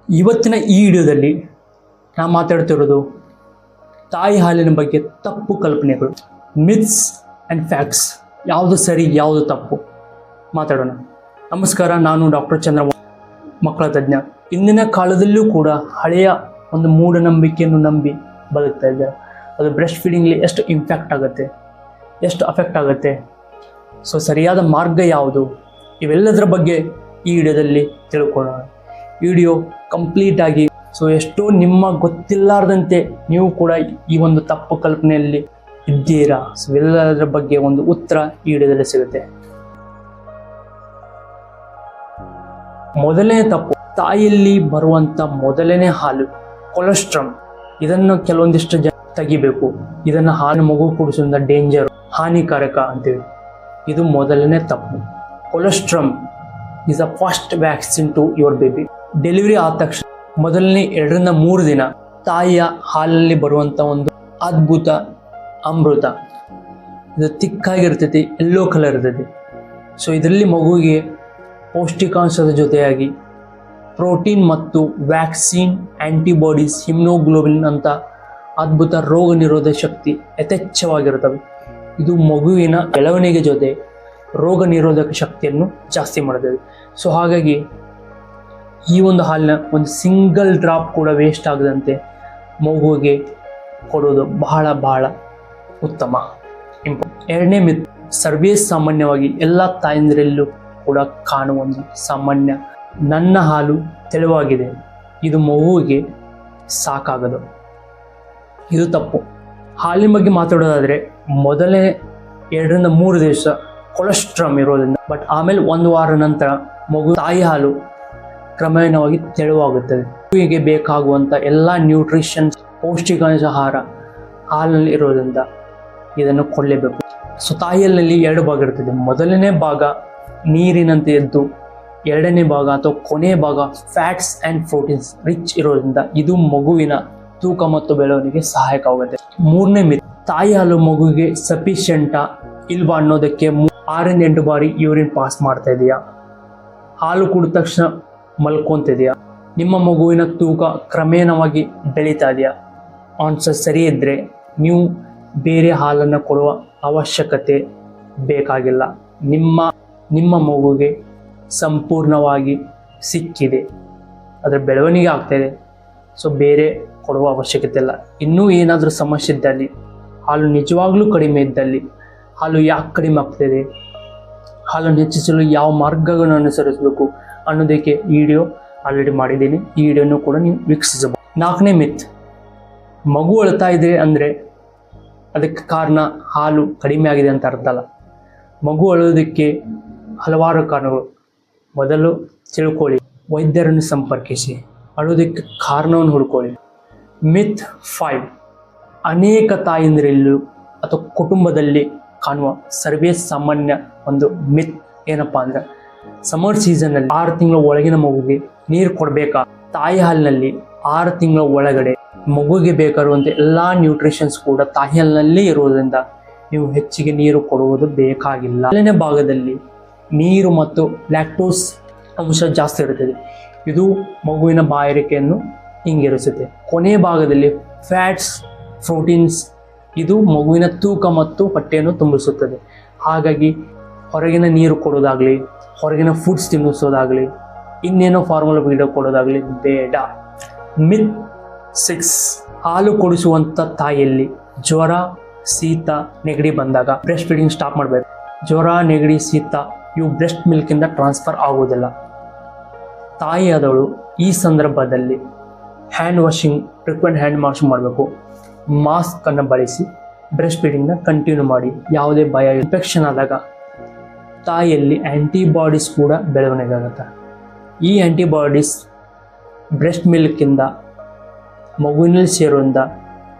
ಇವತ್ತಿನ ಈ ವಿಡಿಯೋದಲ್ಲಿ ನಾನು ಮಾತಾಡ್ತಿರೋದು ತಾಯಿ ಹಾಲಿನ ಬಗ್ಗೆ ತಪ್ಪು ಕಲ್ಪನೆಗಳು, ಮಿತ್ಸ್ ಆ್ಯಂಡ್ ಫ್ಯಾಕ್ಟ್ಸ್, ಯಾವುದು ಸರಿ ಯಾವುದು ತಪ್ಪು ಮಾತಾಡೋಣ. ನಮಸ್ಕಾರ, ನಾನು ಡಾಕ್ಟರ್ ಚಂದ್ರ, ಮಕ್ಕಳ ತಜ್ಞ. ಇಂದಿನ ಕಾಲದಲ್ಲೂ ಕೂಡ ಹಳೆಯ ಒಂದು ಮೂಢನಂಬಿಕೆಯನ್ನು ನಂಬಿ ಬದುಕ್ತಾ ಇದ್ದಾರೆ. ಅದು ಬ್ರೆಸ್ಟ್ ಫೀಡಿಂಗ್ಲಿ ಎಷ್ಟು ಇಂಪ್ಯಾಕ್ಟ್ ಆಗುತ್ತೆ, ಎಷ್ಟು ಅಫೆಕ್ಟ್ ಆಗುತ್ತೆ, ಸೊ ಸರಿಯಾದ ಮಾರ್ಗ ಯಾವುದು, ಇವೆಲ್ಲದರ ಬಗ್ಗೆ ಈ ವಿಡಿಯೋದಲ್ಲಿ ತಿಳ್ಕೊಳ್ಳೋಣ. ವಿಡಿಯೋ ಕಂಪ್ಲೀಟ್ ಆಗಿ, ಸೊ ಎಷ್ಟೋ ನಿಮ್ಮ ಗೊತ್ತಿಲ್ಲಾರ್ದಂತೆ ನೀವು ಕೂಡ ಈ ಒಂದು ತಪ್ಪು ಕಲ್ಪನೆಯಲ್ಲಿ ಇದ್ದೀರಾ. ಸೊ ಎಲ್ಲದರ ಬಗ್ಗೆ ಒಂದು ಉತ್ತರ ಈ ವಿಡಿಯೋದಲ್ಲಿ ಸಿಗುತ್ತೆ. ಮೊದಲನೇ ತಪ್ಪು, ತಾಯಿಯಲ್ಲಿ ಬರುವಂಥ ಮೊದಲನೇ ಹಾಲು ಕೊಲೆಸ್ಟ್ರಾಲ್. ಇದನ್ನು ಕೆಲವೊಂದಿಷ್ಟು ಜನ ತೆಗಿಬೇಕು. ಇದನ್ನು ಹಾಲು ಮಗು ಕುಡಿಸೋದ್ರಿಂದ ಡೇಂಜರ್, ಹಾನಿಕಾರಕ ಅಂತೇಳಿ. ಇದು ಮೊದಲನೇ ತಪ್ಪು. Cholesterol is a first vaccine to your baby. Delivery ಆದ ತಕ್ಷಣ ಮೊದಲನೇ 2 ರಿಂದ 3 ದಿನ ತಾಯಿಯ ಹಾಲಲ್ಲಿ ಬರುವಂಥ ಒಂದು ಅದ್ಭುತ ಅಮೃತ. ಇದು ತಿಕ್ಕಾಗಿರ್ತೈತಿ, ಯೆಲ್ಲೋ ಕಲರ್ ಇರ್ತೈತಿ. ಸೊ ಇದರಲ್ಲಿ ಮಗುವಿಗೆ ಪೌಷ್ಟಿಕಾಂಶದ ಜೊತೆಯಾಗಿ ಪ್ರೋಟೀನ್ ಮತ್ತು ವ್ಯಾಕ್ಸಿನ್, ಆ್ಯಂಟಿಬಾಡೀಸ್, ಹಿಮ್ನೋಗ್ಲೋಬಿನ್ ಅಂತ ಅದ್ಭುತ ರೋಗ ನಿರೋಧಕ ಶಕ್ತಿ ಯಥೇಚ್ಛವಾಗಿರ್ತವೆ. ಇದು ಮಗುವಿನ ಬೆಳವಣಿಗೆ ಜೊತೆ ರೋಗ ನಿರೋಧಕ ಶಕ್ತಿಯನ್ನು ಜಾಸ್ತಿ ಮಾಡುತ್ತದೆ. ಸೊ ಹಾಗಾಗಿ ಈ ಒಂದು ಹಾಲಿನ ಒಂದು ಸಿಂಗಲ್ ಡ್ರಾಪ್ ಕೂಡ ವೇಸ್ಟ್ ಆಗದಂತೆ ಮಗುವಿಗೆ ಕೊಡೋದು ಬಹಳ ಬಹಳ ಉತ್ತಮ. ಎರಡನೇ ಮಿತ್, ಸರ್ವೇ ಸಾಮಾನ್ಯವಾಗಿ ಎಲ್ಲ ತಾಯಂದಿರಲ್ಲೂ ಕೂಡ ಕಾಣುವ ಒಂದು ಸಾಮಾನ್ಯ, ನನ್ನ ಹಾಲು ತೆಳುವಾಗಿದೆ, ಇದು ಮಗುವಿಗೆ ಸಾಕಾಗದು. ಇದು ತಪ್ಪು. ಹಾಲಿನ ಬಗ್ಗೆ ಮಾತಾಡೋದಾದರೆ ಮೊದಲನೇ 2 ರಿಂದ 3 ದಿವಸ ಕೊಲೆಸ್ಟ್ರಾಲ್ ಇರೋದ್ರಿಂದ, ಬಟ್ ಆಮೇಲೆ 1 ವಾರ ನಂತರ ಮಗು ತಾಯಿ ಹಾಲು ಕ್ರಮೇಣವಾಗಿ ತೆಳುವಾಗುತ್ತದೆ. ಮಗುವಿಗೆ ಬೇಕಾಗುವಂಥ ಎಲ್ಲ ನ್ಯೂಟ್ರಿಷನ್ಸ್, ಪೌಷ್ಟಿಕಾಂಶಾಹಾರ ಹಾಲಿನಲ್ಲಿ ಇರೋದ್ರಿಂದ ಇದನ್ನು ಕೊಡಲೇಬೇಕು. ಸೊ ತಾಯಿಯಲ್ಲಿ 2 ಭಾಗ ಇರ್ತದೆ. ಮೊದಲನೇ ಭಾಗ ನೀರಿನಂತೆ ಎದ್ದು, ಎರಡನೇ ಭಾಗ ಅಥವಾ ಕೊನೆಯ ಭಾಗ ಫ್ಯಾಟ್ಸ್ ಆ್ಯಂಡ್ ಪ್ರೋಟೀನ್ಸ್ ರಿಚ್ ಇರೋದ್ರಿಂದ ಇದು ಮಗುವಿನ ತೂಕ ಮತ್ತು ಬೆಳವಣಿಗೆ ಸಹಾಯಕವಾಗುತ್ತೆ. ಮೂರನೇ ಮಿತ್, ತಾಯಿ ಹಾಲು ಮಗುವಿಗೆ ಸಫಿಷಿಯೆಂಟಾ ಇಲ್ವಾ ಅನ್ನೋದಕ್ಕೆ 6 ರಿಂದ 8 ಬಾರಿ ಯೂರಿನ್ ಪಾಸ್ ಮಾಡ್ತಾ ಇದೆಯಾ, ಹಾಲು ಕುಡಿದ ತಕ್ಷಣ ಮಲ್ಕೊತಿದೆಯಾ, ನಿಮ್ಮ ಮಗುವಿನ ತೂಕ ಕ್ರಮೇಣವಾಗಿ ಬೆಳೀತಾ ಇದೆಯಾ. ಆನ್ಸರ್ ಸರಿ ಇದ್ದರೆ ನೀವು ಬೇರೆ ಹಾಲನ್ನು ಕೊಡುವ ಅವಶ್ಯಕತೆ ಬೇಕಾಗಿಲ್ಲ. ನಿಮ್ಮ ಮಗುವಿಗೆ ಸಂಪೂರ್ಣವಾಗಿ ಸಿಕ್ಕಿದೆ, ಅದರ ಬೆಳವಣಿಗೆ ಆಗ್ತಾಯಿದೆ. ಸೊ ಬೇರೆ ಕೊಡುವ ಅವಶ್ಯಕತೆ ಇಲ್ಲ. ಇನ್ನೂ ಏನಾದರೂ ಸಮಸ್ಯೆ ಇದ್ದಲ್ಲಿ, ಹಾಲು ನಿಜವಾಗ್ಲೂ ಕಡಿಮೆ ಇದ್ದಲ್ಲಿ, ಹಾಲು ಯಾಕೆ ಕಡಿಮೆ ಆಗ್ತಾಯಿದೆ, ಹಾಲನ್ನು ಹೆಚ್ಚಿಸಲು ಯಾವ ಮಾರ್ಗಗಳನ್ನು ಅನುಸರಿಸಬೇಕು ಅನ್ನೋದಕ್ಕೆ ವಿಡಿಯೋ ಆಲ್ರೆಡಿ ಮಾಡಿದ್ದೀನಿ. ಈ ವಿಡಿಯೋನು ಕೂಡ ನೀವು ವೀಕ್ಷಿಸಬಹುದು. 4ನೇ ಮಿತ್, ಮಗು ಅಳ್ತಾ ಇದೆ ಅಂದರೆ ಅದಕ್ಕೆ ಕಾರಣ ಹಾಲು ಕಡಿಮೆ ಆಗಿದೆ ಅಂತ ಅರ್ಥ ಅಲ್ಲ. ಮಗು ಅಳೋದಕ್ಕೆ ಹಲವಾರು ಕಾರಣಗಳು. ಮೊದಲು ತಿಳ್ಕೊಳ್ಳಿ, ವೈದ್ಯರನ್ನು ಸಂಪರ್ಕಿಸಿ, ಅಳೋದಕ್ಕೆ ಕಾರಣವನ್ನು ಹುಡ್ಕೊಳ್ಳಿ. ಮಿತ್ 5, ಅನೇಕ ತಾಯಂದಿರಲ್ಲೂ ಅಥವಾ ಕುಟುಂಬದಲ್ಲಿ ಕಾಣುವ ಸರ್ವೇ ಸಾಮಾನ್ಯ ಒಂದು ಮಿತ್ ಏನಪ್ಪ ಅಂದರೆ, ಸಮರ್ ಸೀಸನ್ನಲ್ಲಿ 6 ತಿಂಗಳ ಒಳಗಿನ ಮಗುಗೆ ನೀರು ಕೊಡಬೇಕಾ. ತಾಯಿ ಹಾಲಿನಲ್ಲಿ 6 ತಿಂಗಳ ಒಳಗಡೆ ಮಗುವಿಗೆ ಬೇಕಾಗಿರುವಂಥ ಎಲ್ಲ ನ್ಯೂಟ್ರಿಷನ್ಸ್ ಕೂಡ ತಾಯಿ ಹಾಲಿನಲ್ಲೇ ಇರುವುದರಿಂದ ನೀವು ಹೆಚ್ಚಿಗೆ ನೀರು ಕೊಡುವುದು ಬೇಕಾಗಿಲ್ಲ. ಮೊದಲನೇ ಭಾಗದಲ್ಲಿ ನೀರು ಮತ್ತು ಲ್ಯಾಕ್ಟೋಸ್ ಅಂಶ ಜಾಸ್ತಿ ಇರುತ್ತದೆ. ಇದು ಮಗುವಿನ ಬಾಯಾರಿಕೆಯನ್ನು ಹಿಂಗಿರಿಸುತ್ತೆ. ಕೊನೆಯ ಭಾಗದಲ್ಲಿ ಫ್ಯಾಟ್ಸ್, ಪ್ರೋಟೀನ್ಸ್, ಇದು ಮಗುವಿನ ತೂಕ ಮತ್ತು ಹೊಟ್ಟೆಯನ್ನು ತುಂಬಿಸುತ್ತದೆ. ಹಾಗಾಗಿ ಹೊರಗಿನ ನೀರು ಕೊಡೋದಾಗಲಿ, ಹೊರಗಿನ ಫುಡ್ಸ್ ತಿನ್ನಿಸೋದಾಗಲಿ, ಇನ್ನೇನೋ ಫಾರ್ಮುಲಾ ವೀಡಿಯೋ ಕೊಡೋದಾಗಲಿ ಬೇಡ. ಮಿತ್ 6, ಹಾಲು ಕೊಡಿಸುವಂಥ ತಾಯಿಯಲ್ಲಿ ಜ್ವರ, ಶೀತ, ನೆಗಡಿ ಬಂದಾಗ ಬ್ರೆಸ್ಟ್ ಫೀಡಿಂಗ್ ಸ್ಟಾಪ್ ಮಾಡಬೇಕು. ಜ್ವರ, ನೆಗಡಿ, ಶೀತ ಇವು ಬ್ರೆಸ್ಟ್ ಮಿಲ್ಕಿಂದ ಟ್ರಾನ್ಸ್ಫರ್ ಆಗೋದಿಲ್ಲ. ತಾಯಿಯಾದವಳು ಈ ಸಂದರ್ಭದಲ್ಲಿ hand washing, frequent hand wash ಮಾಡಬೇಕು. ಮಾಸ್ಕನ್ನು ಬಳಸಿ ಬ್ರೆಸ್ಟ್ ಫೀಡಿಂಗ್ನ ಕಂಟಿನ್ಯೂ ಮಾಡಿ. ಯಾವುದೇ ಭಯ, ಇನ್ಫೆಕ್ಷನ್ ಆದಾಗ ತಾಯಿಯಲ್ಲಿ ಆ್ಯಂಟಿಬಾಡೀಸ್ ಕೂಡ ಬೆಳವಣಿಗೆ ಆಗುತ್ತೆ. ಈ ಆ್ಯಂಟಿಬಾಡೀಸ್ ಬ್ರೆಸ್ಟ್ ಮಿಲ್ಕಿಂದ ಮಗುವಿನಲ್ಲಿ ಸೇರೋದ್ರಿಂದ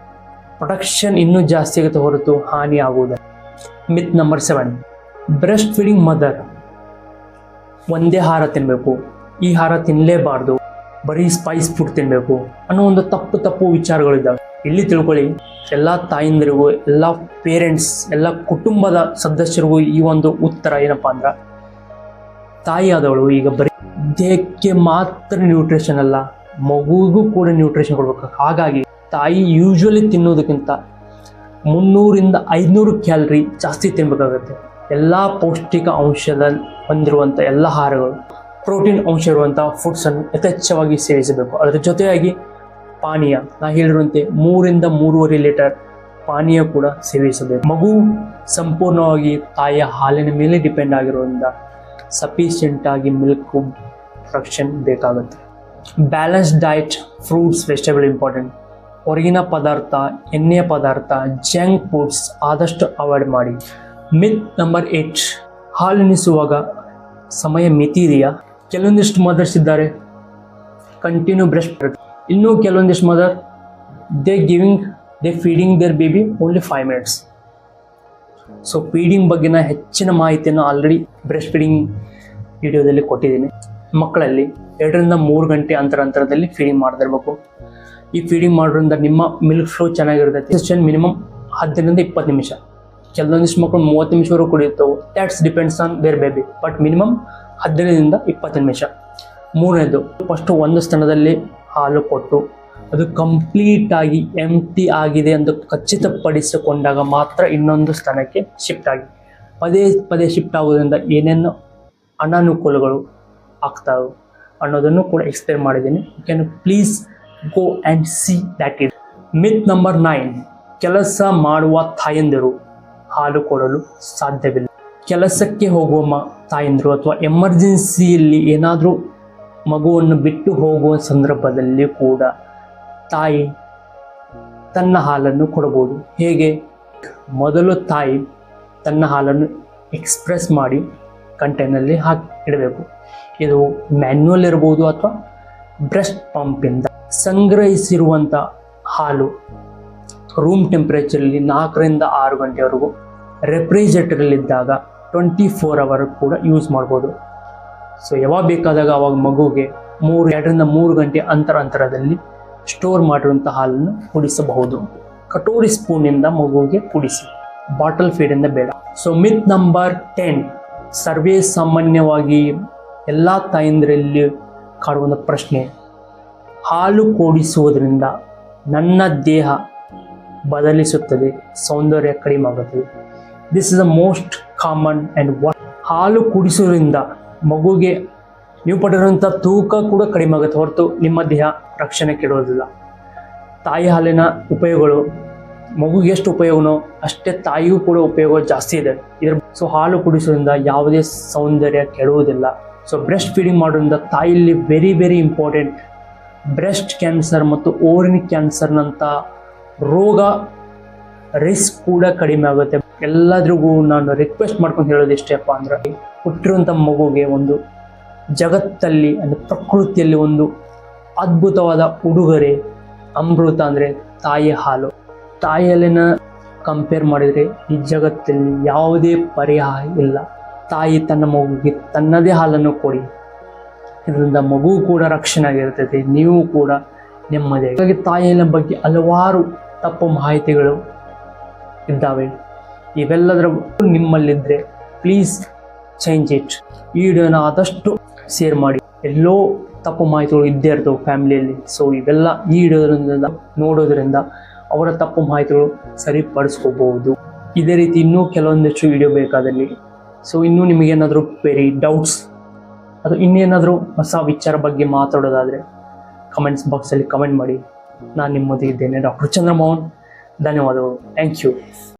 ಪ್ರೊಟೆಕ್ಷನ್ ಇನ್ನೂ ಜಾಸ್ತಿ ಆಗುತ್ತೆ ಹೊರತು ಹಾನಿ ಆಗುವುದಿಲ್ಲ. ಮಿತ್ ನಂಬರ್ 7, ಬ್ರೆಸ್ಟ್ ಫೀಡಿಂಗ್ ಮದರ್ ಒಂದೇ ಆಹಾರ ತಿನ್ನಬೇಕು, ಈ ಆಹಾರ ತಿನ್ನಲೇಬಾರ್ದು, ಬರೀ ಸ್ಪೈಸ್ ಫುಡ್ ತಿನ್ನಬೇಕು ಅನ್ನೋ ಒಂದು ತಪ್ಪು ವಿಚಾರಗಳಿದ್ದಾವೆ. ಇಲ್ಲಿ ತಿಳ್ಕೊಳ್ಳಿ, ಎಲ್ಲ ತಾಯಂದಿರಿಗೂ, ಎಲ್ಲ ಪೇರೆಂಟ್ಸ್, ಎಲ್ಲ ಕುಟುಂಬದ ಸದಸ್ಯರಿಗೂ ಈ ಒಂದು ಉತ್ತರ ಏನಪ್ಪ ಅಂದ್ರೆ, ತಾಯಿಯಾದವಳು ಈಗ ಬರೀ ದೇಹಕ್ಕೆ ಮಾತ್ರ ನ್ಯೂಟ್ರಿಷನ್ ಅಲ್ಲ, ಮಗುವಿಗೂ ಕೂಡ ನ್ಯೂಟ್ರಿಷನ್ ಕೊಡಬೇಕು. ಹಾಗಾಗಿ ತಾಯಿ ಯೂಶ್ವಲಿ ತಿನ್ನೋದಕ್ಕಿಂತ 300-500 ಕ್ಯಾಲರಿ ಜಾಸ್ತಿ ತಿನ್ನಬೇಕಾಗುತ್ತೆ. ಎಲ್ಲ ಪೌಷ್ಟಿಕ ಅಂಶದಲ್ಲಿ ಹೊಂದಿರುವಂಥ ಎಲ್ಲ ಆಹಾರಗಳು, ಪ್ರೋಟೀನ್ ಅಂಶ ಇರುವಂಥ ಫುಡ್ಸನ್ನು ಯಥೇಚ್ಛವಾಗಿ ಸೇವಿಸಬೇಕು. ಅದರ ಜೊತೆಯಾಗಿ ಪಾನೀಯ, ನಾ ಹೇಳಿರುವಂತೆ 3-3.5 ಲೀಟರ್ ಪಾನೀಯ ಕೂಡ ಸೇವಿಸಬೇಕು. ಮಗು ಸಂಪೂರ್ಣವಾಗಿ ತಾಯಿಯ ಹಾಲಿನ ಮೇಲೆ ಡಿಪೆಂಡ್ ಆಗಿರೋದ್ರಿಂದ ಸಫಿಷಿಯೆಂಟ್ ಆಗಿ ಮಿಲ್ಕ್ ಪ್ರೊಡಕ್ಷನ್ ಬೇಕಾಗುತ್ತೆ. Balance diet, fruits, vegetable important. ಹೊರಗಿನ ಪದಾರ್ಥ, ಎಣ್ಣೆಯ ಪದಾರ್ಥ, ಜಂಕ್ ಫುಡ್ಸ್ ಆದಷ್ಟು ಅವಾಯ್ಡ್ ಮಾಡಿ. ಮಿತ್ ನಂಬರ್ 8, ಹಾಲುಣಿಸುವಾಗ ಸಮಯ ಮಿತಿ ಇದೆಯಾ? ಕೆಲವೊಂದಿಷ್ಟು ಮದರ್ಸ್ ಇದ್ದಾರೆ ಕಂಟಿನ್ಯೂ ಬ್ರೆಸ್ಟ್, ಇನ್ನೂ ಕೆಲವೊಂದಿಷ್ಟು mother they feeding their baby only 5 minutes. So feeding ಬಗ್ಗೆನ ಹೆಚ್ಚಿನ ಮಾಹಿತಿಯನ್ನು ಆಲ್ರೆಡಿ ಬ್ರೆಸ್ಟ್ ಫೀಡಿಂಗ್ ವಿಡಿಯೋದಲ್ಲಿ ಕೊಟ್ಟಿದ್ದೀನಿ. ಮಕ್ಕಳಲ್ಲಿ 2-3 ಗಂಟೆ ಅಂತರದಲ್ಲಿ ಫೀಡಿಂಗ್ ಮಾಡ್ತಿರ್ಬೇಕು. ಈ ಫೀಡಿಂಗ್ ಮಾಡೋದ್ರಿಂದ ನಿಮ್ಮ ಮಿಲ್ಕ್ ಫ್ಲೋ ಚೆನ್ನಾಗಿರುತ್ತೆ. ಮಿನಿಮಮ್ 10-20 ನಿಮಿಷ. ಕೆಲವೊಂದಿಷ್ಟು ಮಕ್ಕಳು 30 ನಿಮಿಷವರೆಗೂ ಕುಡಿಯುತ್ತವೆ. That's depends on their baby. But minimum 15-20 ನಿಮಿಷ. ಮೂರನೇದು, ಫಸ್ಟ್ ಒಂದು ಸ್ತನದಲ್ಲಿ ಹಾಲು ಕೊಟ್ಟು ಅದು ಕಂಪ್ಲೀಟಾಗಿ ಎಂಟಿ ಆಗಿದೆ ಎಂದು ಖಚಿತಪಡಿಸಿಕೊಂಡಾಗ ಮಾತ್ರ ಇನ್ನೊಂದು ಸ್ತನಕ್ಕೆ ಶಿಫ್ಟ್ ಆಗಿ. ಪದೇ ಶಿಫ್ಟ್ ಆಗೋದ್ರಿಂದ ಏನೇನು ಅನಾನುಕೂಲಗಳು ಆಗ್ತಾವೆ ಅನ್ನೋದನ್ನು ಕೂಡ ಎಕ್ಸ್ಪ್ಲೇನ್ ಮಾಡಿದ್ದೀನಿ. You can please go and see that it. Myth number 9, ಕೆಲಸ ಮಾಡುವ ತಾಯಂದಿರು ಹಾಲು ಕೊಡಲು ಸಾಧ್ಯವಿಲ್ಲ. ಕೆಲಸಕ್ಕೆ ಹೋಗುವ ತಾಯಂದಿರು ಅಥವಾ ಎಮರ್ಜೆನ್ಸಿಯಲ್ಲಿ ಏನಾದರೂ ಮಗುವನ್ನು ಬಿಟ್ಟು ಹೋಗುವ ಸಂದರ್ಭದಲ್ಲಿ ಕೂಡ ತಾಯಿ ತನ್ನ ಹಾಲನ್ನು ಕೊಡಬಹುದು. ಹೇಗೆ? ಮೊದಲು ತಾಯಿ ತನ್ನ ಹಾಲನ್ನು ಎಕ್ಸ್ಪ್ರೆಸ್ ಮಾಡಿ ಕಂಟೈನಲ್ಲಿ ಇಡಬೇಕು. ಇದು ಮ್ಯಾನ್ಯುವಲ್ ಇರ್ಬೋದು ಅಥವಾ ಬ್ರೆಸ್ಟ್ ಪಂಪಿಂದ ಸಂಗ್ರಹಿಸಿರುವಂಥ ಹಾಲು ರೂಮ್ ಟೆಂಪ್ರೇಚರಲ್ಲಿ 4-6 ಗಂಟೆವರೆಗೂ ರೆಫ್ರಿಜರೇಟರಲ್ಲಿದ್ದಾಗ 24 ಅವರ್ ಕೂಡ ಯೂಸ್ ಮಾಡ್ಬೋದು. ಸೊ ಯಾವಾಗ ಬೇಕಾದಾಗ ಅವಾಗ ಮಗುಗೆ 2-3 ಗಂಟೆ ಅಂತರದಲ್ಲಿ ಸ್ಟೋರ್ ಮಾಡಿರುವಂಥ ಹಾಲನ್ನು ಕುಡಿಸಬಹುದು. ಕಟೋರಿ ಸ್ಪೂನಿಂದ ಮಗುವಿಗೆ ಕುಡಿಸಿ, ಬಾಟಲ್ ಫೀಡಿಂದ ಬೇಡ. ಸೊ ಮಿತ್ ನಂಬರ್ 10, ಸರ್ವೇ ಸಾಮಾನ್ಯವಾಗಿ ಎಲ್ಲ ತಾಯಂದಿರಲ್ಲಿ ಕಾಡುವ ಪ್ರಶ್ನೆ, ಹಾಲು ಕೂಡಿಸುವುದರಿಂದ ನನ್ನ ದೇಹ ಬದಲಿಸುತ್ತದೆ, ಸೌಂದರ್ಯ ಕಡಿಮೆ ಆಗುತ್ತದೆ. This is the most common and what. ಹಾಲು ಕುಡಿಸೋದ್ರಿಂದ ಮಗುಗೆ ನೀವು ಪಡೆದಿರುವಂಥ ತೂಕ ಕೂಡ ಕಡಿಮೆ ಆಗುತ್ತೆ ಹೊರತು ನಿಮ್ಮ ದೇಹ ರಕ್ಷಣೆ ಕೆಡೋದಿಲ್ಲ. ತಾಯಿ ಹಾಲಿನ ಉಪಯೋಗಗಳು ಮಗುಗೆ ಎಷ್ಟು ಉಪಯೋಗನೋ ಅಷ್ಟೇ ತಾಯಿಗೂ ಕೂಡ ಉಪಯೋಗ ಜಾಸ್ತಿ ಇದೆ. ಸೊ ಹಾಲು ಕುಡಿಸೋದ್ರಿಂದ ಯಾವುದೇ ಸೌಂದರ್ಯ ಕೆಡುವುದಿಲ್ಲ. ಸೊ ಬ್ರೆಸ್ಟ್ ಫೀಡಿಂಗ್ ಮಾಡೋದ್ರಿಂದ ತಾಯಿಯಲ್ಲಿ ವೆರಿ ಇಂಪಾರ್ಟೆಂಟ್ ಬ್ರೆಸ್ಟ್ ಕ್ಯಾನ್ಸರ್ ಮತ್ತು ಓರಿನ್ ಕ್ಯಾನ್ಸರ್ನಂಥ ರೋಗ ರಿಸ್ಕ್ ಕೂಡ ಕಡಿಮೆ ಆಗುತ್ತೆ. ಎಲ್ಲದ್ರಿಗೂ ನಾನು ರಿಕ್ವೆಸ್ಟ್ ಮಾಡ್ಕೊಂಡು ಹೇಳೋದು ಇಷ್ಟೇಪ್ಪ ಅಂದ್ರೆ, ಹುಟ್ಟಿರುವಂಥ ಮಗುಗೆ ಒಂದು ಜಗತ್ತಲ್ಲಿ ಅಂದರೆ ಪ್ರಕೃತಿಯಲ್ಲಿ ಒಂದು ಅದ್ಭುತವಾದ ಉಡುಗೊರೆ ಅಮೃತ ಅಂದರೆ ತಾಯಿ ಹಾಲು. ತಾಯಿ ಹಾಲಿನ ಕಂಪೇರ್ ಮಾಡಿದರೆ ಈ ಜಗತ್ತಲ್ಲಿ ಯಾವುದೇ ಪರಿಹಾರ ಇಲ್ಲ. ತಾಯಿ ತನ್ನ ಮಗುಗೆ ತನ್ನದೇ ಹಾಲನ್ನು ಕೊಡಿ, ಇದರಿಂದ ಮಗು ಕೂಡ ರಕ್ಷಣೆ ಆಗಿರ್ತೈತೆ, ನೀವು ಕೂಡ ನೆಮ್ಮದಿ. ಹಾಗಾಗಿ ತಾಯಿಯ ಬಗ್ಗೆ ಹಲವಾರು ತಪ್ಪು ಮಾಹಿತಿಗಳು ಇದ್ದಾವೆ. ಇವೆಲ್ಲದರ ನಿಮ್ಮಲ್ಲಿದ್ದರೆ ಪ್ಲೀಸ್ ಚೇಂಜ್ ಇಟ್. ಈ ವಿಡಿಯೋನ ಆದಷ್ಟು ಶೇರ್ ಮಾಡಿ. ಎಲ್ಲೋ ತಪ್ಪು ಮಾಹಿತಿಗಳು ಇದ್ದೇ ಇರ್ತವೆ ಫ್ಯಾಮಿಲಿಯಲ್ಲಿ. ಸೊ ಇವೆಲ್ಲ ಈ ವಿಡಿಯೋದಿಂದ ನೋಡೋದ್ರಿಂದ ಅವರ ತಪ್ಪು ಮಾಹಿತಿಗಳು ಸರಿಪಡಿಸ್ಕೋಬಹುದು. ಇದೇ ರೀತಿ ಇನ್ನೂ ಕೆಲವೊಂದಿಷ್ಟು ವಿಡಿಯೋ ಬೇಕಾದಲ್ಲಿ, ಸೊ ಇನ್ನೂ ನಿಮಗೇನಾದರೂ ಕ್ವೆರಿ, ಡೌಟ್ಸ್ ಅಥವಾ ಇನ್ನೇನಾದರೂ ಹೊಸ ವಿಚಾರ ಬಗ್ಗೆ ಮಾತಾಡೋದಾದರೆ ಕಮೆಂಟ್ಸ್ ಬಾಕ್ಸಲ್ಲಿ ಕಮೆಂಟ್ ಮಾಡಿ. ನಾನು ನಿಮ್ಮೊಂದಿಗೆ ಇದ್ದೇನೆ, ಡಾಕ್ಟರ್ ಚಂದ್ರಮೋಹನ್. ಧನ್ಯವಾದಗಳು. Thank you.